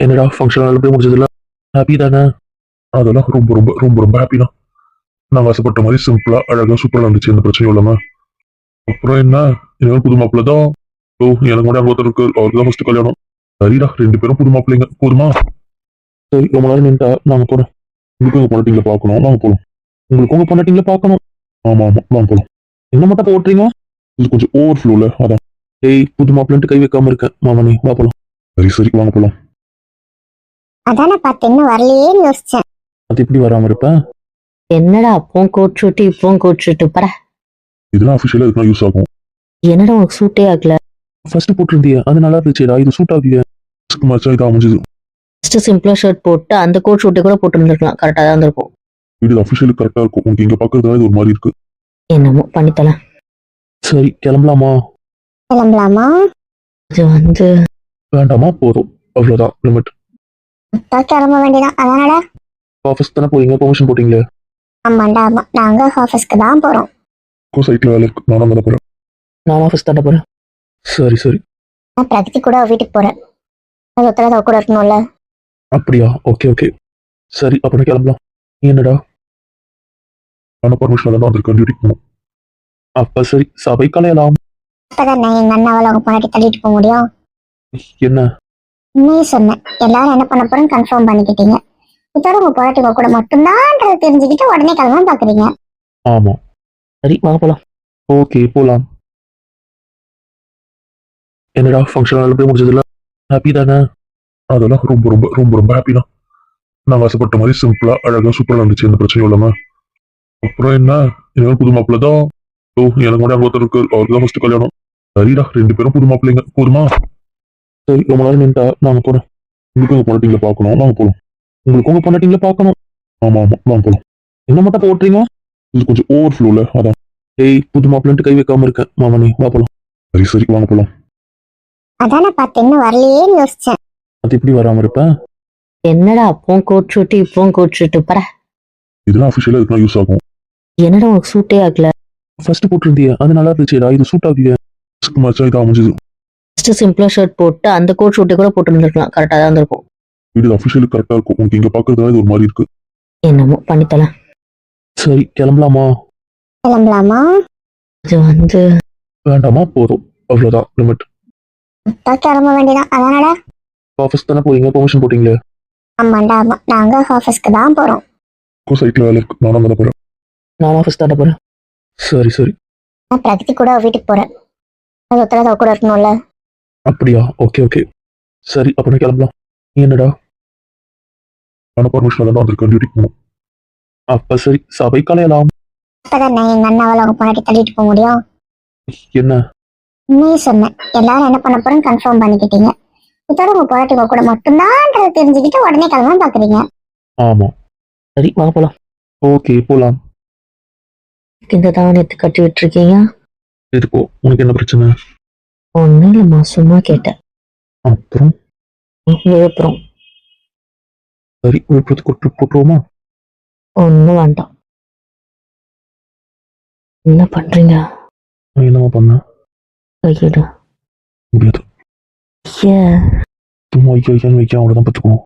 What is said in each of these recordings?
என்னடா ஃபங்க்ஷன் நல்லபடியா முடிஞ்சதுல ஹாப்பி தானே? அதெல்லாம் ரொம்ப ரொம்ப ரொம்ப ரொம்ப ஹாப்பி தான். நாங்கள் ஆசைப்பட்ட மாதிரி சிம்பிளா அழகா சூப்பரா இருந்துச்சு, எந்த பிரச்சனையும் இல்லாம. அப்புறம் என்ன, இனிமேல் புது மாப்பிள்ள தான். ஓ, எனக்கு கூட அங்கே ஒருத்தர் இருக்கு, அவருக்கு தான் ஃபர்ஸ்ட் கல்யாணம். சரிடா, ரெண்டு பேரும் புது மாப்பிள்ளைங்க போதுமா? சரி, ரொம்ப நேரம் நின்ட்டா நாங்க போறோம். உங்களுக்கு உங்க பொண்டாட்டிங்களை பார்க்கணும், வாங்க போலாம். உங்களுக்கு உங்க பொண்டாட்டிங்களை பார்க்கணும். ஆமா ஆமா, வாங்க போலாம். என்ன மட்டும் போட்டுறீங்க? இது கொஞ்சம் ஓவர் ஃப்ளோல, அதான். ஏய், புது மாப்பிள்ளன்ட்டு கை வைக்காம இருக்கேன் மாமனி, வா போலாம். சரி சரி, வாங்க போலாம். அதானே பார்த்து இன்னும் வரலையேன்னு யோசிச்சேன். அது எப்படி வராம இருப்பேன்? என்னடா அப்பவும் கோட் ஷூட்டு இப்பவும் கோட் ஷூட்டு பர. இதெல்லாம் அஃபிஷியலா இதுக்கெல்லாம் யூஸ் ஆகும். என்னடா உனக்கு சூட்டே ஆகல? ஃபர்ஸ்ட் போட்டிருந்தியே அது நல்லா இருந்துச்சுடா, இது சூட் ஆகலையே. மச்சா இது அமைஞ்சது. ஃபர்ஸ்ட் சிம்பிளா ஷர்ட் போட்டு அந்த கோட் ஷூட்டை கூட போட்டு இருந்திருக்கலாம், கரெக்டா தான் இருந்திருக்கும். இது அஃபிஷியலுக்கு கரெக்டா இருக்கும், உங்களுக்கு இங்க பாக்குறதுனால இது ஒரு மாதிரி இருக்கு. என்னமோ பண்ணித்தலாம். சரி, கிளம்பலாமா? கிளம்பலாமா? இது வந்து வேண்டாமா, போதும், அவ்வளவுதான் லிமிட். இப்போ கிளம்ப வேண்டியதான். அதானடா? ஆஃபீஸ் தானே போறீங்க, பெர்மிஷன் போட்டீங்களே? ஆமாண்டா, ஆமா, நாங்க ஆஃபீஸ்க்கு தான் போறோம். சைட்ல வேலை இருக்கு, நானும் அங்கே போறேன். நான் ஆஃபீஸ் தானே போறேன். சரி சரி. நான் பிரகதி கூட வீட்டுக்கு போறேன். அது ஒருத்தர கூட இருக்கணும்ல. அப்படியா, ஓகே ஓகே. சரி, அப்புறம் கிளம்பலாம். நீ என்னடா? நான் பர்மிஷன் தான் வந்திருக்கேன், டியூட்டிக்கு போகணும். அப்ப சரி, சபை கலையலாம். அப்பதான் நான் எங்க அண்ணாவால் அவங்க பொண்டாட்டி தள்ளிட்டு போக முடியும். என்ன? நீ சொன்ன எல்லாரும் என்ன பண்ண போறேன்னு கன்ஃபார்ம் பண்ணிக்கிட்டீங்க. இதோட உங்க பொண்டாட்டி உங்க கூட மட்டும்தான்ன்றதை தெரிஞ்சுக்கிட்டு உடனே கிளம்ப பாக்குறீங்க. ஆமா. சரி, வாங்க போலாம். ஓகே, போலாம். என்னடா ஃபங்க்ஷன் நல்லபடியா முடிஞ்சதுல ஹாப்பி தானே? அதெல்லாம் ரொம்ப ரொம்ப ரொம்ப ரொம்ப ஹாப்பி தான். நாங்கள் ஆசைப்பட்ட மாதிரி சிம்பிளா அழகா சூப்பரா இருந்துச்சு, எந்த பிரச்சனையும் இல்லாம. அப்புறம் என்ன, இனிமேல் புது மாப்பிள்ள தான். ஓ, எனக்கு கூட அங்கே ஒருத்தர் இருக்கு, அவருக்கு தான் ஃபர்ஸ்ட் கல்யாணம். சரிடா, ரெண்டு பேரும் புது மாப்பிள்ளைங்க போதுமா? சரி, ரொம்ப நேரம் நின்ட்டா நாங்க போறோம். உங்களுக்கு உங்க பொண்டாட்டிங்களை பார்க்கணும், வாங்க போலாம். உங்களுக்கு உங்க பொண்டாட்டிங்களை பார்க்கணும். ஆமா ஆமா, வாங்க போலாம். என்ன மட்டும் போட்டுறீங்க? இது கொஞ்சம் ஓவர் ஃப்ளோல, அதான். ஏய், புது மாப்பிள்ளன்ட்டு கை வைக்காம இருக்கேன் மாமனி, வா போலாம். சரி சரி, வாங்க போலாம். அதானே பார்த்து இன்னும் வரலையேன்னு யோசிச்சேன். அது எப்படி வராம இருப்பேன்? என்னடா அப்பவும் கோட் ஷூட்டு இப்பவும் கோட் ஷூட்டு பர. இதெல்லாம் அஃபிஷியலா இதுக்கெல்லாம் யூஸ் ஆகும். என்னடா உனக்கு சூட்டே ஆகல? ஃபர்ஸ்ட் போட்டிருந்தியே அது நல்லா இருந்துச்சுடா, இது சூட் ஆகலையே. மச்சா இது அமைஞ்சது. ஃபர்ஸ்ட் சிம்பிளா ஷர்ட் போட்டு அந்த கோட் ஷூட்டை கூட போட்டு இருந்திருக்கலாம், கரெக்டா தான் இருந்திருக்கும். இது அஃபிஷியலுக்கு கரெக்டா இருக்கும், உங்களுக்கு இங்க பாக்குறதுனால இது ஒரு மாதிரி இருக்கு. என்னமோ பண்ணித்தலாம். சரி, கிளம்பலாமா? கிளம்பலாமா? இது வந்து வேண்டாமா, போதும், அவ்வளவுதான் லிமிட். இப்போ கிளம்ப வேண்டியதான். அதானடா? ஆஃபீஸ் தானே போறீங்க, பெர்மிஷன் போட்டீங்களே? ஆமாண்டா, ஆமா, நாங்க ஆஃபீஸ்க்கு தான் போறோம். சைட்ல வேலை இருக்கு, நானும் அங்கே போறேன். நான் ஆஃபீஸ் தானே போறேன். சரி சரி. நான் பிரகதி கூட வீட்டுக்கு போறேன். அது ஒருத்தர கூட இருக்கணும்ல. அப்படியா, ஓகே ஓகே. சரி, அப்புறம் கிளம்பலாம். நீ என்னடா? நான் பர்மிஷன் தான் வந்திருக்கேன், டியூட்டிக்கு போகணும். அப்ப சரி, சபை கலையலாம். அப்பதான் நான் எங்க அண்ணாவால் அவங்க பொண்டாட்டி தள்ளிட்டு போக முடியும். என்ன? நீ சொன்ன எல்லாரும் என்ன பண்ண போறேன்னு கன்ஃபார்ம் பண்ணிக்கிட்டீங்க. இதோட உங்க பொண்டாட்டி உங்க கூட மட்டும்தான்றதை தெரிஞ்சுக்கிட்டு உடனே கிளம்ப பாக்குறீங்க. ஆமா. சரி, வாங்க போலாம். ஓகே, போலாம். இந்த தானியத்தை கட்டி விட்டுருக்கீங்க? இருக்கோ, உனக்கு என்ன பிரச்சனை? ஒன்னும் இல்லம்மா, சும்மா கேட்டேன். அப்புறம் விழுப்புரம். சரி, விழுப்புரத்துக்கு ஒரு ட்ரிப் போட்டுருவோமா? ஒன்னும் வேண்டாம். என்ன பண்றீங்க? நான் என்னமா பண்ண? கையிடு. முடியாது. ஏன்? சும்மா ஐயோ ஐயோன்னு வைக்க அவ்வளோதான் பார்த்துக்குவோம்.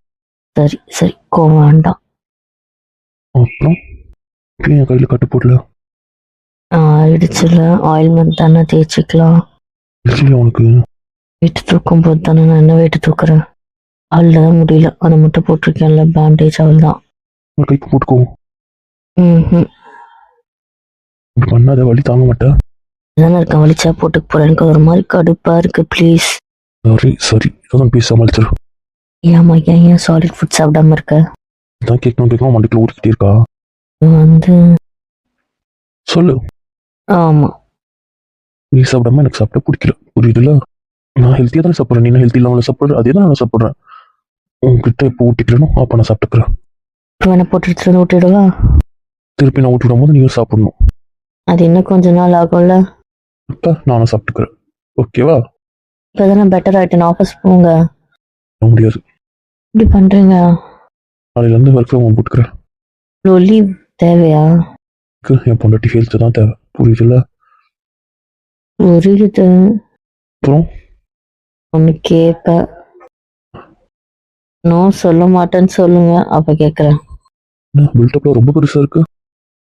சரி சரி, கோவம் வேண்டாம். அப்புறம் இப்பயும் என் கையில் கட்டு போடல. ஆயிடுச்சுல, ஆயில்மெண்ட் தானே தேய்ச்சிக்கலாம். இல்லையா உனக்கு? வெயிட் தூக்கும் போது தானே நான் என்ன வெயிட் தூக்குறேன். அல்ல முடியல, அதை மட்டும் போட்டிருக்கேன்ல பேண்டேஜ், அவள் தான். ஒரு கைக்கு போட்டுக்கோ. ம். இப்படி பண்ணாத, வலி தாங்க மாட்டேன். தானே இருக்கேன், வலிச்சா போட்டுக்கு போறேன். எனக்கு ஒரு மாதிரி கடுப்பா இருக்கு, ப்ளீஸ். சரி சரி, அதான் பேச சமாளிச்சிரு. ஏமா ஏன் சாலிட் ஃபுட் சாப்பிடாம இருக்க? இதான் கேட்கணும் மண்டிக்குள்ள ஊற்றிக்கிட்டே இருக்கா? வந்து சொல்லு. ஆமா, நீ சாப்பிடாம எனக்கு சாப்பிட பிடிக்கல, புரியுதுல? நான் ஹெல்த்தியாக தானே சாப்பிட்றேன், நீ ஹெல்த்தி இல்லாமல் சாப்பிட்ற, அதே தான் நான் சாப்பிட்றேன். உங்ககிட்ட எப்போ ஊட்டிக்கிறேனோ அப்போ நான் சாப்பிட்டுக்கிறேன். வேணா போட்டு எடுத்துட்டு வந்து விட்டுடுவா? திருப்பி நான் ஊட்டி விடும்போது நீயும் சாப்பிடணும். அது இன்னும் கொஞ்ச நாள் ஆகும்ல. அப்போ நானும் சாப்பிட்டுக்கிறேன், ஓகேவா? இப்போதானே பெட்டர் ஆயிட்டேன், ஆஃபீஸ் போங்க. முடியாது, இப்படி பண்றீங்க. நாளையிலேருந்து ஒர்க் ஃப்ரம் ஹோம் போட்டுக்கிறேன். லீவ் தேவையா? என் பொண்டாட்டி ஹெல்த்து தான் தேவை, புரியுதுல்ல? புரியுது. அப்புறம் ஒன்று கேட்ப. நோ சொல்ல மாட்டேன்னு சொல்லுங்க, அப்ப கேக்குறேன். என்ன பில்டப்ல ரொம்ப பெருசா இருக்கு.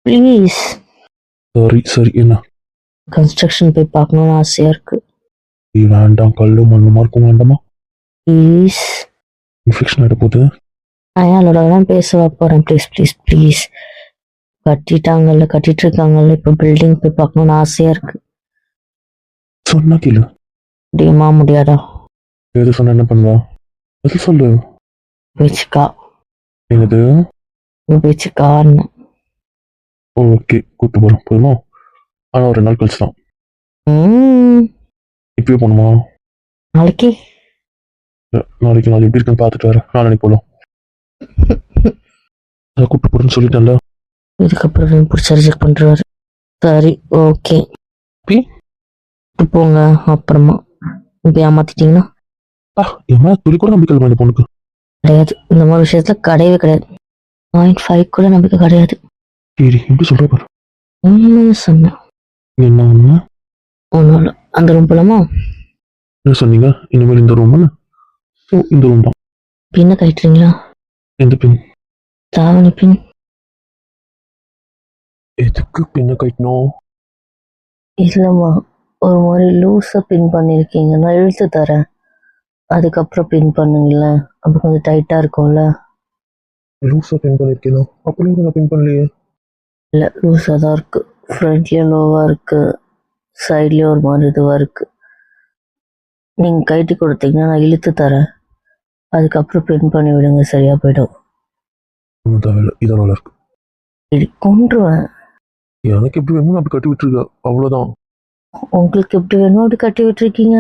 ப்ளீஸ். சரி சரி என்ன கன்ஸ்ட்ரக்ஷன் போய் பார்க்கணும்னு ஆசையா இருக்கு. வேண்டாம், கல்லு மண்ணுமா இருக்கும் வேண்டாமா? ப்ளீஸ். இன்ஃபெக்ஷன் ஆகிட போகுது. அயாளோட தான் பேச போறேன். Please please please. கட்டிட்டாங்கல்ல, கட்டிட்டு இருக்காங்கல்ல, இப்போ பில்டிங் போய் பார்க்கணும்னு ஆசையா இருக்கு. சொன்னா கேளு. முடியுமா முடியாதா? எது சொன்ன என்ன பண்ணுவா? எது சொல்லு. பேச்சுக்கா என்னது? பேச்சுக்கான்னு. ஓகே கூட்டு போறோம் போதுமா? ஆனா ஒரு 2 நாள் கழிச்சு தான். இப்பயே போகணுமா? நாளைக்கு நாளைக்கு நாள் எப்படி இருக்குன்னு பார்த்துட்டு வரேன். நாளைக்கு போகலாம். அதை கூட்டு போறேன்னு சொல்லிட்டேன்ல. இதுக்கப்புறம் பிடிச்ச ரிஜெக்ட் பண்றாரு. சரி ஓகே போங்க. அப்புறமா இப்ப ஏமாத்திட்டீங்கன்னா என் மேல துளி கூட நம்பிக்கை இல்லை இந்த பொண்ணுக்கு. கிடையாது, இந்த மாதிரி விஷயத்துல கிடையவே கிடையாது. 0.5 கூட நம்பிக்கை கிடையாது. சரி எப்படி சொல்ற பாரு. உண்மையை சொன்னேன். என்ன ஒண்ணு? ஒன்றும் இல்லை. அந்த ரூம் போலாமா? என்ன சொன்னீங்க? இனிமேல் இந்த ரூம் இந்த ரூம் தான். பின்ன கட்டுறீங்களா? எந்த பின்? தாவணி பின். எதுக்கு பின்ன கட்டணும்? இல்லம்மா, ஒரு மாதிரி லூஸா பின் பண்ணிருக்கீங்க, நான் இழுத்து தரேன், அதுக்கப்புறம் பின் பண்ணுங்களேன், அப்போ கொஞ்சம் டைட்டா இருக்கும்ல. லூஸா பின் பண்ணிருக்கேன். அப்படியே நான் பின் பண்ணலையே. இல்லை, லூஸா தான் இருக்கு. ஃப்ரண்ட்லயும் லோவா இருக்கு, சைட்லயும் ஒரு மாதிரி இதுவா இருக்கு. நீங்க கைட்டி கொடுத்தீங்கன்னா நான் இழுத்து தரேன், அதுக்கப்புறம் பின் பண்ணி விடுங்க, சரியா போயிடும். ஒன்றும் தேவையில்லை, இதான் நல்லா இருக்கு. சரி, கொன்றுவேன். எனக்கு எப்படி வேணுமோ அப்படி கட்டி விட்டுருக்க, அவ்வளவுதான். உங்களுக்கு எப்படி வேணுமோ அப்படி கட்டி விட்டுருக்கீங்க.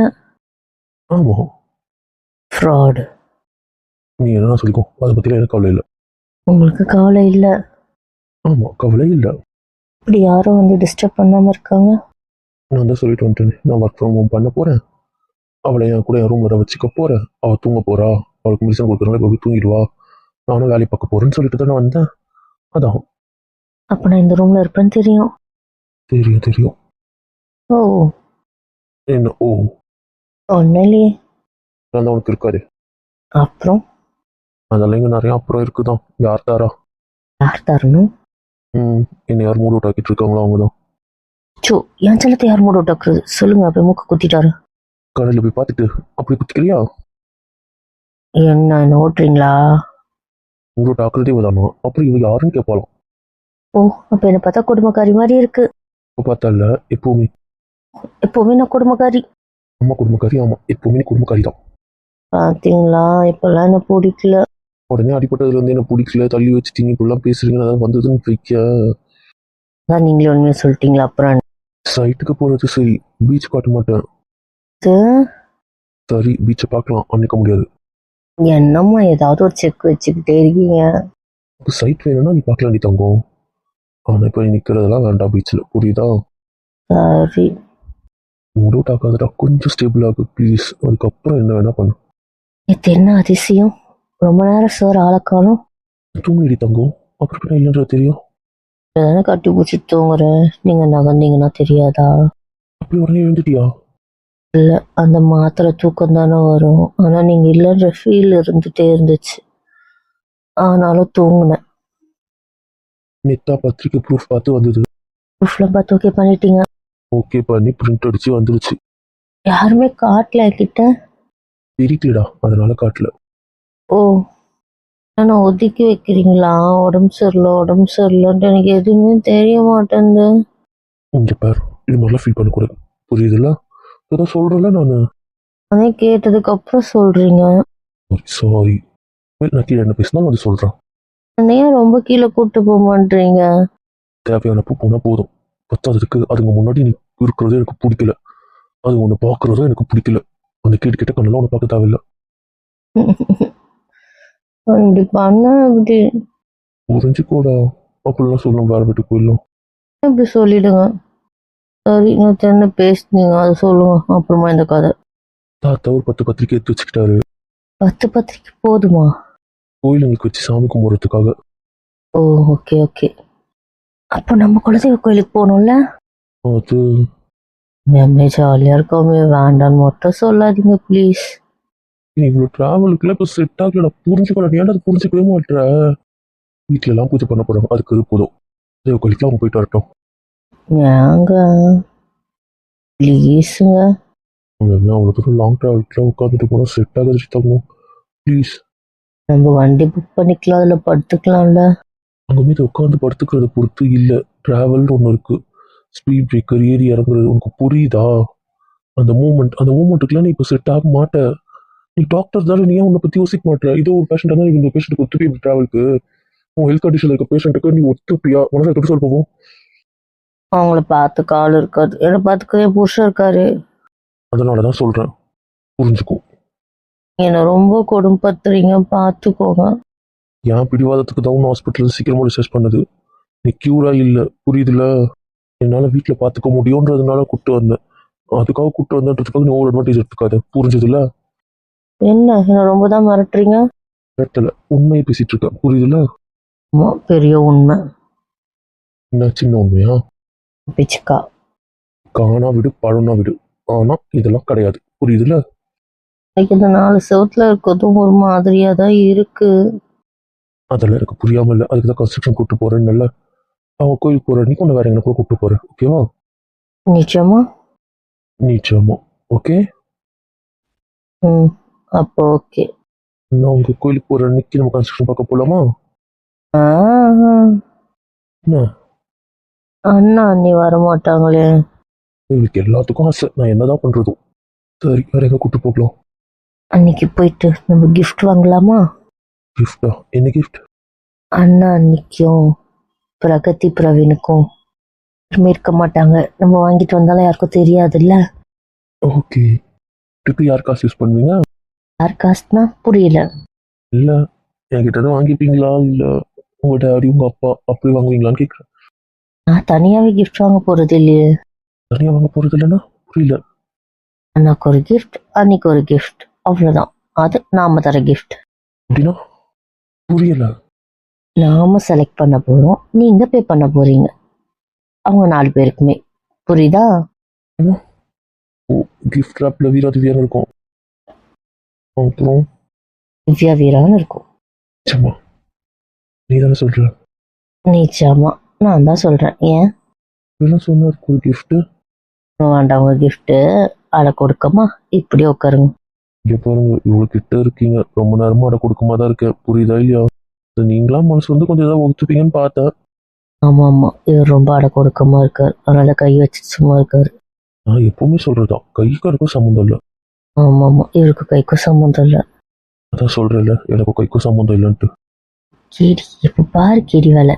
ஆமா, ஃப்ராடு. நீ என்ன சொல்லிக்கோ, அதை பத்திலாம் எனக்கு கவலை இல்லை. உங்களுக்கு கவலை இல்லை? ஆமா, கவலை இல்லை. இப்படி யாரும் வந்து டிஸ்டர்ப் பண்ணாம இருக்காங்க. நான் தான் சொல்லிட்டு வந்துட்டேன், நான் ஒர்க் ஃப்ரம் ஹோம் பண்ண போறேன். அவளை என் கூட என் ரூம்ல வச்சுக்க போறேன். அவள் தூங்க போறா, அவளுக்கு மெடிசன் கொடுக்குறனால இப்போ போய் தூங்கிடுவா. நானும் வேலையை பார்க்க போறேன்னு சொல்லிட்டு தானே வந்தேன். அதான். அப்ப நான் இந்த ரூம்ல இருப்பேன்னு தெரியும். தெரியும் தெரியும். ஓ, என்ன ஓ? ஒன்னும் இல்லையே. நான் தான் உனக்கு இருக்காது. அப்புறம் அதெல்லாம் இங்கே நிறைய அப்புறம் இருக்குதான். யார் தாரா? யார் தரணும்? என்னை யார் மூட் அவுட் ஆக்கிட்டு இருக்காங்களோ அவங்க தான். சோ, என் செல்லத்தை யார் மூட விட்டாக்குறது சொல்லுங்க, அப்ப மூக்க குத்திட்டாரு. கடையில் போய் பார்த்துட்டு அப்படி குத்திக்கலையா? என்ன ஓட்டுறீங்களா? Mood out ஆக்குறதே இவதானா? அப்புறம் இவ யாருன்னு கேட்பாலும். ஓ, அப்ப என்ன பார்த்தா குடும்பக்காரி மாதிரி இருக்கு. இப்போ பார்த்தா இல்லை, எப்பவுமே. எப்பவுமே நான் குடும்பக்காரி. அம்மா குடும்பக்காரி. ஆமா, எப்பவுமே நீ குடும்பக்காரி தான். பாத்தீங்களா, இப்பெல்லாம் என்ன பிடிக்கல. உடனே அடிப்பட்டதுல இருந்து என்ன பிடிக்கல, தள்ளி வச்சுட்டீங்க, இப்படிலாம் பேசுறீங்க, அதாவது வந்ததுன்னு வைக்க. அதான் நீங்களே உண்மையை சொல்லிட்டீங்களா? அப்புறம் சைட்டுக்கு போறது சரி, பீச் காட்ட மாட்டேன். சரி, பீச்சை பார்க்கலாம், அன்னைக்க முடியாது. என்னம்மா ஏதாவது ஒரு செக் வச்சுக்கிட்டே இருக்கீங்க. சைட் வேணும்னா நீ பார்க்கலாம், நீ தங்கம். ஆனா இப்போ நீ நிக்கிறதெல்லாம் வேண்டாம் பீச்சில், புரியுதா? சரி. மூட் அவுட் ஆகாதடா, கொஞ்சம் ஸ்டேபிள் ஆகு ப்ளீஸ். அதுக்கப்புறம் என்ன வேணா பண்ணு. இது என்ன அதிசயம், ரொம்ப நேரம் சார் ஆளக்காலம். தூங்கிடி தங்கம், அப்புறம் இல்லைன்றது தெரியும். தானே கட்டி பிடிச்சி தூங்குறேன், நீங்க நகர்ந்தீங்கன்னா தெரியாதா? அப்படி உடனே எழுந்துட்டியா? இல்ல, அந்த மாத்திரை தூக்கம் தானே வரும், ஆனா நீங்க இல்லைன்ற ஃபீல் இருந்துட்டே இருந்துச்சு, ஆனாலும் தூங்குனேன். நெத்தா பத்திரிக்கை ப்ரூஃப் பார்த்து வந்தது. ப்ரூஃப்லாம் பார்த்து ஓகே பண்ணிட்டீங்க? ஓகே பண்ணி பிரிண்ட் அடிச்சு வந்துருச்சு. யாருமே காட்டல கிட்ட. பிரிக்கலடா, அதனால காட்டல. ஓ, ஆனா ஒதுக்கி வைக்கிறீங்களா? உடம்பு சரியில்லைன்ட்டு எனக்கு எதுவுமே தெரிய மாட்டேங்குது. இங்க பாரு, இது மாதிரிலாம் ஃபீல் பண்ணக்கூடாது, புரியுதுல்ல? ஏதோ சொல்றேன்ல நானு. அதே கேட்டதுக்கு அப்புறம் சொல்றீங்க. சாரி, நான் கீழே என்ன பேசினாலும் அது சொல்றேன். என்னைய ரொம்ப கீழே கூட்டு போக மாட்டீங்க. தேவையானப்போ போனா போதும். பத்தாததுக்கு அதுங்க முன்னாடி நீ இருக்கிறதே எனக்கு பிடிக்கல, அது ஒன்று பார்க்கறதும் எனக்கு பிடிக்கல. அந்த கேட்ட கண்ணெல்லாம் ஒன்று பார்க்க தேவையில்ல. இப்படி பண்ண இப்படி புரிஞ்சுக்கோடா, அப்படிலாம் சொல்லலாம், வேற வீட்டுக்கு போயிடலாம். இப்படி சொல்லிடுங்க. சரி, நேற்று என்ன பேசுனீங்க அதை சொல்லுங்க, அப்புறமா இந்த கதை. தாத்தா ஒரு 10 பத்திரிக்கை எடுத்து வச்சுக்கிட்டாரு. 10 பத்திரிக்கை போதுமா? கோயிலுங்களுக்கு வச்சு சாமி கும்பிட்றதுக்காக. ஓ, ஓகே ஓகே. அப்போ நம்ம குலதெய்வ கோயிலுக்கு போகணும்ல? அது மேமே ஜாலியா இருக்கோமே, வேண்டான்னு மட்டும் சொல்லாதீங்க ப்ளீஸ். நீ இவ்வளோ டிராவலுக்குலாம் இப்போ செட் ஆகலடா, புரிஞ்சுக்கடா. நீ ஏன்டா அதை புரிஞ்சுக்கவே மாட்டேற? வீட்டுல எல்லாம் பூஜை பண்ண போறாங்க, அதுக்கு போதும். தேவ கோயிலுக்குலாம் அவங்க போயிட்டு வரட்டும். ஏங்க ப்ளீஸுங்க. அவங்க என்ன அவ்வளோ தூரம் லாங் டிராவலுக்குலாம் உட்காந்துட்டு போனால் செட் ஆகாது தங்கும். ப்ளீஸ். நம்ம வண்டி புக் பண்ணிக்கலாம், அதில் படுத்துக்கலாம்ல. அங்கே மீது உட்காந்து படுத்துக்கிறத பொறுத்து இல்லை, டிராவல்னு ஒன்று இருக்கு. ஸ்பீட் பிரேக்கர் ஏறி இறங்குறது உனக்கு புரியுதா? அந்த மூமெண்ட்டுக்குலாம் நீ இப்போ செட் ஆக மாட்ட. நீ டாக்டர் தானே, நீ ஏன் உன்னை பற்றி யோசிக்க மாட்டேற? இதோ ஒரு பேஷண்ட் தான், இந்த பேஷண்ட்டுக்கு ஒத்துப்பி டிராவலுக்கு உன் ஹெல்த் கண்டிஷன் இருக்க பேஷண்ட்டுக்கு நீ ஒத்துப்பியா? மனசை தொட்டு சொல்ல போவோம். அவங்கள பார்த்துக்க ஆள் இருக்காது, என்னை பார்த்துக்க என் புருஷன் இருக்காரு. அதனால தான் சொல்கிறேன், புரிஞ்சுக்கோ. என்னை ரொம்ப கொடும்பத்துறீங்க, பார்த்துக்கோங்க. என் பிடிவாதத்துக்கு தான் உன் ஹாஸ்பிட்டல் சீக்கிரமாக ரிசர்ச் பண்ணுது. நீ க்யூரா இல்லை, புரியுதுல? என்னால் வீட்டில் பார்த்துக்க முடியுன்றதுனால கூப்பிட்டு வந்தேன். அதுக்காக கூப்பிட்டு வந்ததுக்காக நீ ஓவர் அட்வான்டேஜ் எடுத்துக்காத, புரிஞ்சதுல? என்ன ரொம்ப தான் மிரட்டுறீங்க? இடத்துல உண்மையை பேசிட்டு இருக்கேன், புரியுதுல? ஆமா, பெரிய உண்மை. என்ன சின்ன உண்மையா? பிச்சுக்கா. காணா விடு, பழம்னா விடு. ஆனா இதெல்லாம் கிடையாது, புரியுதுல? எனக்கு இந்த 4 செவத்துல இருக்கிறதும் ஒரு மாதிரியா தான் இருக்கு. அதெல்லாம் எனக்கு புரியாம இல்லை, அதுக்கு தான் கன்ஸ்ட்ரக்ஷன் கூப்பிட்டு போறேன்னு இல்லை. அவன் கோயிலுக்கு போற அன்னைக்கு உன்னை வேற எங்க கூட கூப்பிட்டு போறேன், ஓகேவா? நிச்சயமா. நிச்சயமா. ஓகே. ம், அப்போ ஓகே. நான் உங்க கோயிலுக்கு போற அன்னைக்கு நம்ம கன்ஸ்ட்ரக்ஷன் பார்க்க போலாமா? என்ன? அண்ணா அண்ணி வர மாட்டாங்களே. இவங்களுக்கு எல்லாத்துக்கும் ஆசை, நான் என்னதான் பண்றதும். சரி, வேற எங்க கூப்பிட்டு போகலாம்? அன்னைக்கு போயிட்டு நம்ம கிஃப்ட் வாங்கலாமா? கிஃப்டா? என்ன கிஃப்ட்? அண்ணா அன்னைக்கும் பிரகதி பிரவீனுக்கும் யாருமே இருக்க மாட்டாங்க, நம்ம வாங்கிட்டு வந்தாலும் யாருக்கும் தெரியாதுல்ல. ஓகே. ட்ரிப்பு யார் காசு யூஸ் பண்ணுவீங்க? யார் காசுனா புரியல. இல்ல, என்கிட்ட இருந்து வாங்கிப்பீங்களா இல்ல உங்க டாடி உங்க அப்பா அப்படி வாங்குவீங்களான்னு கேட்குறேன். நான் தனியாவே கிஃப்ட் வாங்க போறது இல்லையே. தனியா வாங்க போறது இல்லைன்னா புரியல. அண்ணாக்கு ஒரு கிஃப்ட், அன்னைக்கு ஒரு கிஃப்ட், அவ்வளவுதான். அது நாம தர கிஃப்ட். அப்படின்னா புரியல. நாம செலக்ட் பண்ண போறோம், நீங்க பே பண்ண போறீங்க. அவங்க 4 பேருக்குமே. புரியுதா? ஓ, கிஃப்ட் ராப்ல வீராதிவியான்னு இருக்கும். அப்புறம் திவ்யா வீரான்னு இருக்கும். நிச்சயமா நீ தானே சொல்ற? நிச்சயமா நான் தான் சொல்றேன். ஏன் இதெல்லாம் சொன்னா இருக்கு ஒரு கிஃப்ட். வேண்டாம் உங்க கிஃப்ட், அட கொடுக்கமா. இப்படி உட்காருங்க. இங்க பாருங்க, இவ்வளவு கிட்ட இருக்கீங்க, ரொம்ப நேரமா அடை கொடுக்கமா தான் இருக்கேன், புரியுதா இல்லையா? அது நீங்களா மனசு வந்து கொஞ்சம் ஏதாவது ஒத்துப்பீங்கன்னு பார்த்தேன். ஆமா ஆமா, இவர் ரொம்ப அட கொடுக்கமா இருக்காரு, அதனால கை வச்சு சும்மா இருக்காரு. நான் எப்பவுமே சொல்றதுதான், கைக்கும் எனக்கும் சம்மந்தம் இல்லை. ஆமா ஆமா, இவருக்கு கைக்கும் சம்மந்தம் இல்ல. அதான் சொல்றேன்ல, எனக்கும் கைக்கும் சம்மந்தம் இல்லைன்ட்டு. கேடி, எப்ப பாரு கேடி வேலை.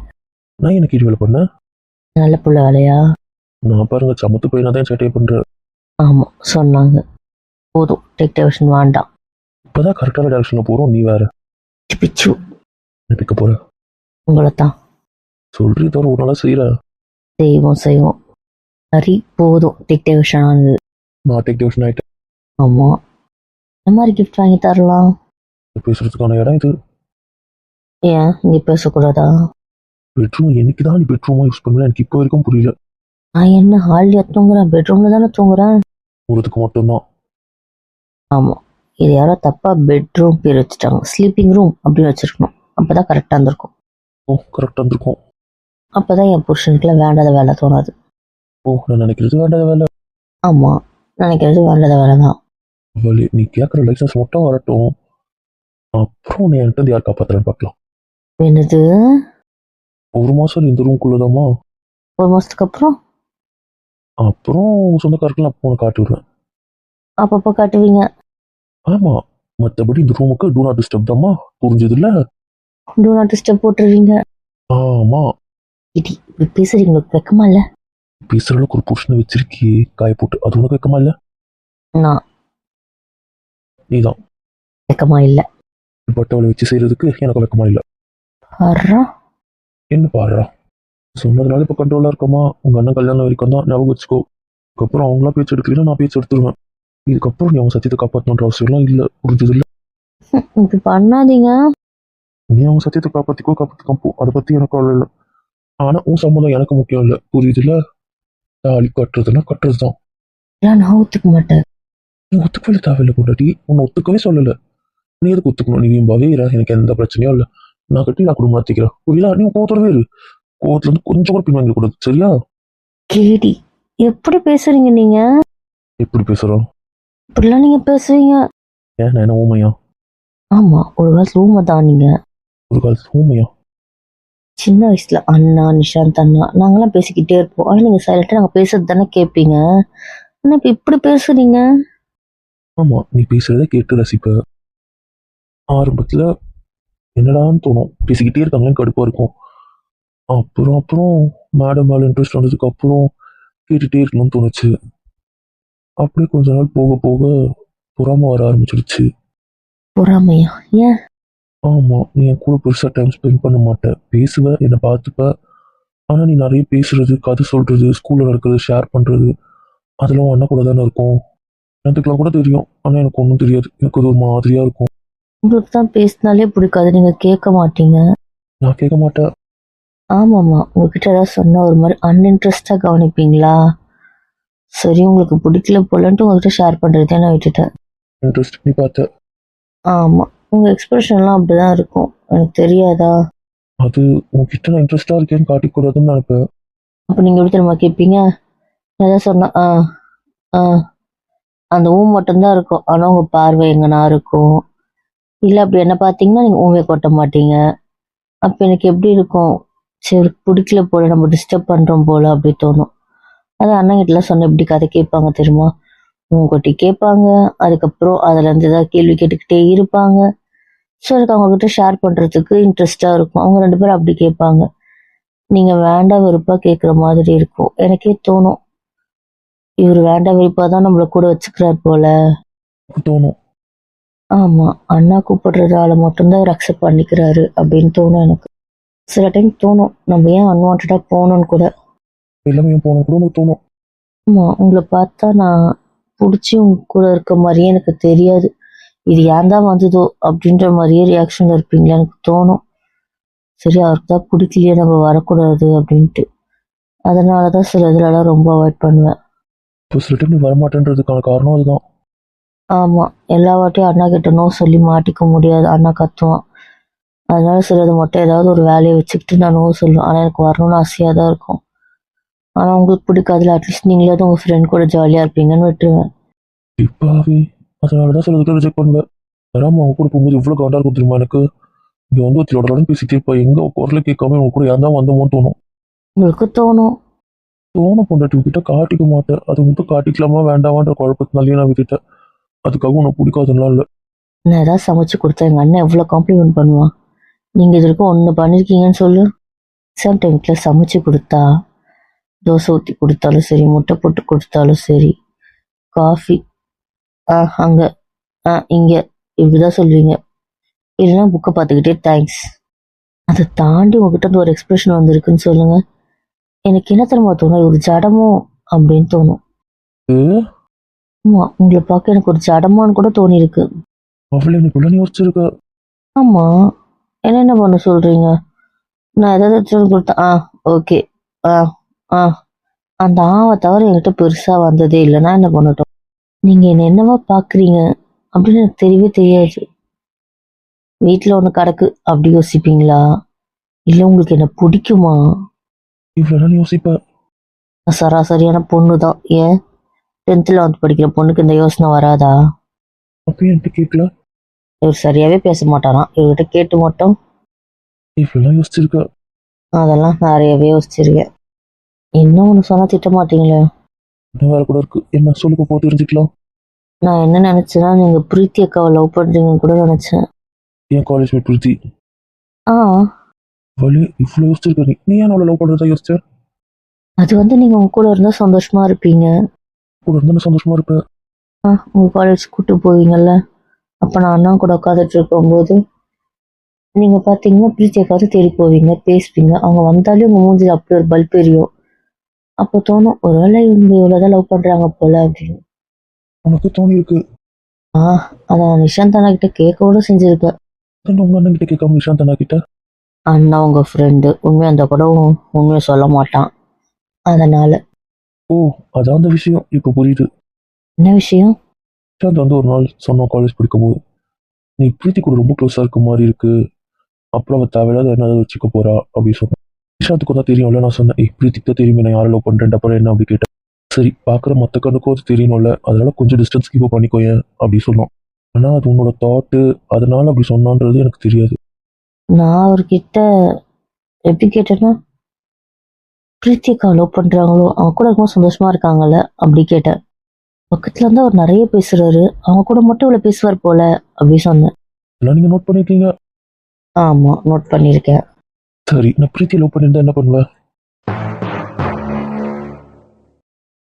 நான் எனக்கு இது வேலை பண்ணேன். நல்ல புள்ள வேலையா? நான் பாருங்க, சமத்து பையனா தான் சேட்டையை பண்றேன். ஆமா சொன்னாங்க. போதும், டேக் டைவர்ஷன் வேண்டாம். இப்பதான் கரெக்டான டைரக்ஷன்ல போறோம், நீ வேற பிச்சு. என்ன பிக்க போற? உங்களை தான். சொல்றீ தவிர ஒரு நாளா செய்யற. செய்வோம் செய்வோம். சரி போதும், டேக் டைவர்ஷன் ஆனது. நான் டேக் டிவிஷன் ஆயிட்டேன். ஆமா, இந்த மாதிரி கிஃப்ட் வாங்கி தரலாம். பேசுறதுக்கான இடம் இது. ஏன் இங்க பேசக்கூடாதா? பெட்ரூம் என்னைக்குதான் நீ பெட்ரூமா யூஸ் பண்ணுவேன் எனக்கு இப்போ வரைக்கும் புரியல. நான் என்ன ஹால்ல தூங்குறேன், பெட்ரூம்ல தானே தூங்குறேன். ஒருத்துக்கு மட்டும்தான். ஆமா, இது யாரோ தப்பா பெட்ரூம் பேர் வச்சுட்டாங்க, ஸ்லீப்பிங் ரூம் அப்படின்னு வச்சிருக்கணும், அப்பதான் கரெக்டா இருந்திருக்கும். ஓ, கரெக்டா இருந்திருக்கும். அப்பதான் என் புருஷனுக்குலாம் வேண்டாத வேலை தோணாது. ஓ, நான் நினைக்கிறது வேண்டாத வேலை. ஆமா, நினைக்கிறது வேண்டாத வேலை தான். வேலை நீ கேட்குற லைசன்ஸ் மட்டும் வரட்டும், அப்புறம் நீ என்கிட்ட யார் காப்பாத்துறேன்னு பார்க்கலாம். என்னது? ஒரு மாசம் இந்த ரூம்குள்ளதாமா. 1 மாசத்துக்கு அப்புறம்? அப்புறம் சொந்தக்காரர்கள் அப்போ உனக்கு காட்டி விடுவேன். அப்பப்போ காட்டுவீங்க. ஆமா, மற்றபடி இந்த ரூமுக்கு டூ நாட் டிஸ்டர்ப் தாம்மா, புரிஞ்சது இல்ல? டூ நாட் டிஸ்டர்ப் போட்டுருவீங்க. ஆமா. இடி இப்படி பேசுறீங்களுக்கு வெக்கமா இல்ல? பேசுற அளவுக்கு ஒரு புருஷனை வச்சிருக்கியே காய போட்டு, அது உனக்கு வைக்கமா இல்ல? நான் நீதான் வெக்கமா இல்ல. பட்டவளை வச்சு செய்யறதுக்கு எனக்கு வைக்கமா இல்ல. வர்றா. என்ன பாடுறா? சொன்னதுனால இப்ப கண்ட்ரோலா இருக்கமா? உங்க அண்ணன் கல்யாணம் வரைக்கும் தான், ஞாபகம் வச்சுக்கோ. அதுக்கப்புறம் அவங்களாம் பேச்சு எடுக்கலன்னா நான் பேச்சு எடுத்துருவேன். இதுக்கப்புறம் நீ அவங்க சத்தியத்தை காப்பாற்றணுன்ற அவசியம்லாம் இல்ல, புரிஞ்சது இல்ல? இப்படி பண்ணாதீங்க. நீ அவங்க சத்தியத்தை காப்பாத்திக்கோ போ, அதை பத்தி எனக்கு அவ்வளோ இல்லை. ஆனா உன் சம்மதம் எனக்கு முக்கியம் இல்லை, புரியுது இல்ல? தாலி கட்டுறதுன்னா கட்டுறதுதான். நான் ஒத்துக்க மாட்டேன். நீ ஒத்துக்கவே தேவையில்லை பொண்டாட்டி, உன்னை ஒத்துக்கவே சொல்லல. நீ எதுக்கு ஒத்துக்கணும்? நீ வீம்பாவே இரு, எனக்கு எந்த பிரச்சனையும் இல்லை. நான் கட்டி நான் குடும்பம் மாத்திக்கிறேன், புரியல? நீ கோவத்தோடவே இரு. கோவத்துல இருந்து கொஞ்சம் கூட பின்வாங்க கூடாது, சரியா? கேடி, எப்படி பேசுறீங்க நீங்க? எப்படி பேசுறோம்? இப்படிலாம் நீங்க பேசுவீங்க? ஏன் நான் என்ன ஊமையா? ஆமா, ஒரு காலத்துல ஊமை தான் நீங்க. ஒரு கால் ஊமையா? சின்ன வயசுல அண்ணா, நிஷாந்த் அண்ணா நாங்கெல்லாம் பேசிக்கிட்டே இருப்போம். ஆனா நீங்க சைலண்டா நாங்க பேசுறது தானே கேட்பீங்க. ஆனா இப்ப இப்படி பேசுறீங்க. ஆமா, நீ பேசுறத கேட்டு ரசிப்ப. ஆரம்பத்துல என்னடான்னு தோணும், பேசிக்கிட்டே இருக்காங்களேன்னு கடுப்பா இருக்கும். அப்புறம் அப்புறம் மேடம் மேல இன்ட்ரெஸ்ட் வந்ததுக்கு அப்புறம் கேட்டுட்டே இருக்கணும்னு தோணுச்சு. அப்படியே கொஞ்ச நாள் போக போக பொறாம வர ஆரம்பிச்சிருச்சு. பொறாமையா? ஏன்? ஆமா, நீ என் கூட பெருசா டைம் ஸ்பெண்ட் பண்ண மாட்ட, பேசுவ, என்னை பார்த்துப்ப. ஆனா நீ நிறைய பேசுறது, கதை சொல்றது, ஸ்கூல்ல நடக்கிறது ஷேர் பண்றது, அதெல்லாம் அண்ணா கூட தானே இருக்கும். எனக்குலாம் கூட தெரியும், ஆனா எனக்கு ஒன்றும் தெரியாது. எனக்கு அது ஒரு மாதிரியா இருக்கும். உங்களுக்கு தான் பேசினாலே பிடிக்காது, நீங்க கேட்க மாட்டீங்க. நான் கேட்க மாட்டேன். ஆமாம்மா, உங்ககிட்ட ஏதாவது சொன்னா ஒரு மாதிரி அன்இன்ட்ரெஸ்டா கவனிப்பீங்களா? சரி, உங்களுக்கு பிடிக்கல போலன்ட்டு உங்ககிட்ட ஷேர் பண்றதே நான் விட்டுட்டேன். இன்ட்ரெஸ்ட் நீ பார்த்த. ஆமா, உங்க எக்ஸ்பிரஷன்லாம் அப்படிதான் இருக்கும், எனக்கு தெரியாதா? அது உன்கிட்ட நான் இன்ட்ரெஸ்டா இருக்கேன்னு காட்டிக்கூடாதுன்னு நினைப்பேன். அப்ப நீங்க எப்படி தெரியுமா கேட்பீங்க? நான் ஏதாவது சொன்னா ஆ அந்த மட்டும்தான் இருக்கும். ஆனா உங்க பார்வை எங்கன்னா இருக்கும். இல்ல அப்படி என்ன பார்த்தீங்கன்னா நீங்க ஊமையை கொட்ட மாட்டீங்க. அப்ப எனக்கு எப்படி இருக்கும்? சரி, இவருக்கு பிடிக்கல போல, நம்ம டிஸ்டர்ப் பண்றோம் போல அப்படி தோணும். அது அண்ணங்கிட்டலாம் சொன்ன எப்படி கதை கேட்பாங்க தெரியுமா? கொட்டி கேட்பாங்க. அதுக்கப்புறம் அதுல இருந்து ஏதாவது கேள்வி கேட்டுக்கிட்டே இருப்பாங்க. ஸோ எனக்கு அவங்க கிட்ட ஷேர் பண்றதுக்கு இன்ட்ரெஸ்டா இருக்கும். அவங்க 2 பேரும் அப்படி கேட்பாங்க. நீங்க வேண்டாம் வெறுப்பா கேட்குற மாதிரி இருக்கும். எனக்கே தோணும், இவர் வேண்டாம் வெறுப்பா தான் நம்மள கூட வச்சுக்கிறார் போல. அப்படி தோணும். ஆமா, அண்ணா கூப்பிடுறதால மட்டும்தான் அவர் அக்செப்ட் பண்ணிக்கிறாரு அப்படின்னு தோணும் எனக்கு. சில டைம் தோணும், நம்ம ஏன் அன்வான்டா போகணும்னு கூட. எல்லாமே போன கூட உனக்கு தோணும். ஆமா, உங்களை பார்த்தா நான் பிடிச்சி உங்க கூட இருக்க மாதிரியே எனக்கு தெரியாது. இது ஏன் தான் வந்ததோ அப்படின்ற மாதிரியே ரியாக்ஷன்ல இருப்பீங்களா எனக்கு தோணும். சரி, அவருக்கு தான் பிடிக்கலையே, நம்ம வரக்கூடாது அப்படின்ட்டு. அதனாலதான் சில இதுலலாம் ரொம்ப அவாய்ட் பண்ணுவேன். இப்போ சில டைம் நீ வரமாட்டேன்றதுக்கான காரணம் அதுதான். ஆமா, எல்லா வாட்டியும் அண்ணா கிட்ட நோ சொல்லி மாட்டிக்க முடியாது, அண்ணா கத்துவான். அதனால சிலது மட்டும் ஏதாவது ஒரு வேலையை வச்சுக்கிட்டு நான் நோ சொல்லுவேன். ஆனா எனக்கு வரணும்னு ஆசையா தான் இருக்கும். ஆனா உங்களுக்கு பிடிக்காதுல, அட்லீஸ்ட் நீங்களாவது உங்க ஃப்ரெண்ட் கூட ஜாலியா இருப்பீங்கன்னு விட்டுருவேன். இப்பாவே அதனாலதான் சிலதுக்கு ரிஜெக்ட் பண்ணுவேன். வராம அவங்க கூட போகும்போது இவ்வளவு காண்டா இருக்கும் தெரியுமா எனக்கு. இங்க வந்து ஒருத்தரோட பேசிட்டே இருப்பா, எங்க குரல கேட்காம உங்க கூட யார் தான் வந்தோமோன்னு தோணும். உங்களுக்கு தோணும். தோணும் பொண்டாட்டி, கிட்ட காட்டிக்க மாட்டேன். அது மட்டும் காட்டிக்கலாமா வேண்டாமான்ற குழப்பத்தினாலேயே நான் விட்டுட்டேன். அதுக்காக உனக்கு பிடிக்காதுலாம் இல்லை. நான் ஏதாவது சமைச்சு கொடுத்தா எங்க அண்ணன் எவ்வளவு காம்ப்ளிமெண்ட் பண்ணுவான். நீங்க இது வரைக்கும் ஒண்ணு பண்ணிருக்கீங்கன்னு சொல்லு. எக்ஸாம் டைம்ல சமைச்சு கொடுத்தா, தோசை ஊத்தி கொடுத்தாலும் சரி, முட்டை போட்டு கொடுத்தாலும் சரி, காஃபி அங்க இங்க இப்படிதான் சொல்லுவீங்க. இல்லைன்னா புக்கை பார்த்துக்கிட்டே தேங்க்ஸ். அதை தாண்டி உங்ககிட்ட இருந்து ஒரு எக்ஸ்பிரஷன் வந்திருக்குன்னு சொல்லுங்க, எனக்கு என்ன தெரியுமா தோணும்? ஒரு ஜடமோ அப்படின்னு தோணும். ஆமா, உங்களை பார்க்க எனக்கு ஒரு ஜடமான்னு கூட தோணி இருக்கு. அவளை எனக்குள்ள நீ யோசிச்சிருக்க. ஆமா, என்ன பண்ண சொல்றீங்க? நான் ஏதாவது எடுத்துட்டு கொடுத்தா ஓகே, ஆ ஆ அந்த ஆவை தவிர என்கிட்ட பெருசா வந்ததே இல்லைன்னா என்ன பண்ணட்டும்? நீங்க என்னவா பாக்குறீங்க அப்படின்னு எனக்கு தெரியவே தெரியாது. வீட்டுல ஒண்ணு கிடக்கு அப்படி யோசிப்பீங்களா? இல்ல உங்களுக்கு என்ன பிடிக்குமா? இவ்வளவு நீ யோசிப்ப. நான் சராசரியான பொண்ணு தான். ஏன் 10th வந்து படிக்கிற பொண்ணுக்கு இந்த யோசனை வராதா? அப்பயும் என்கிட்ட கேட்கல. இவர் சரியாவே பேச மாட்டாராம், இவர்கிட்ட கேட்டு மட்டும். இவ்வளவு யோசிச்சிருக்க. அதெல்லாம் நிறையவே யோசிச்சிருக்கேன். என்ன ஒண்ணு சொன்னா திட்ட மாட்டீங்களே? இன்னும் வேற கூட இருக்கு, என்ன சொல்லுக்கு போட்டு தெரிஞ்சுக்கலாம். நான் என்ன நினைச்சேன்னா, நீங்க பிரீத்தி அக்காவை லவ் பண்றீங்கன்னு கூட நினைச்சேன். என் காலேஜ் மேட் பிரீத்தி. ஆ அவளே இவ்வளவு யோசிச்சிருக்க. நீ ஏன் அவளை லவ் பண்றதா யோசிச்ச? அது வந்து நீங்க உங்க கூட இருந்தா சந்தோஷமா இருப்பீங்க. கூட இருந்தா நான் சந்தோஷமா இருப்பேன். உங்க காலேஜ் கூட்டு போவீங்கல்ல, அப்ப நான் அண்ணா கூட உட்காந்துட்டு இருக்கும்போது நீங்க பாத்தீங்கன்னா பிரீத்தி அக்காவது தேடி போவீங்க, பேசுவீங்க. அவங்க வந்தாலே உங்க மூஞ்சில அப்படி ஒரு பல்ப் எரியும். அப்போ தோணும், ஒருவேளை இவங்க இவ்வளவுதான் லவ் பண்றாங்க போல அப்படின்னு. உனக்கு தோணி இருக்கு. அதை நான் நிஷாந்த் அண்ணா கிட்ட கேட்க கூட செஞ்சிருக்கேன். உங்க அண்ணன் கிட்ட கேட்காம நிஷாந்த் அண்ணா கிட்ட? அண்ணா உங்க ஃப்ரெண்டு, உண்மையா அந்த கூட உண்மையை சொல்ல மாட்டான். அதனால. ஓ, அதான் அந்த விஷயம் இப்ப புரியுது. என்ன விஷயம்? நிஷாந்த் வந்து ஒரு நாள் சொன்னோம் காலேஜ் படிக்கும்போது, நீ பிரீத்தி கூட ரொம்ப க்ளோஸாக இருக்க மாதிரி இருக்கு, அப்புறம் அவள் தேவையில்லாத என்னதை வச்சுக்க போறா அப்படின்னு சொன்னேன். நிஷாந்துக்கு தான் தெரியும்ல, நான் சொன்னேன் பிரீத்திக்கு தான் தெரியுமே நான் யாரை லவ் பண்ணுறேன், அப்புறம் என்ன அப்படி கேட்டேன். சரி பார்க்குற மற்ற கண்ணுக்கும் அது தெரியணும்ல, அதனால கொஞ்சம் டிஸ்டன்ஸ் கீப் பண்ணிக்கோயேன் அப்படி சொன்னோம். ஆனால் அது உன்னோட தாட்டு, அதனால அப்படி சொன்னான்றது எனக்கு தெரியாது. நான் அவர்கிட்ட எப்படி கேட்டேன்னா, பிரீத்திகா லவ் பண்ணுறாங்களோ அவங்க கூட ரொம்ப சந்தோஷமா இருக்காங்கல்ல அப்படி கேட்டேன். பக்கத்துல இருந்து அவர் நிறைய பேசுறாரு, அவங்க கூட மட்டும் இவ்வளோ பேசுவார் போல அப்படி சொன்னேன். எல்லாம் நீங்கள் நோட் பண்ணியிருக்கீங்க. ஆமாம், நோட் பண்ணியிருக்கேன். சரி, நான் பிரீத்தி லவ் பண்ணியிருந்தா என்ன பண்ணுவேன்?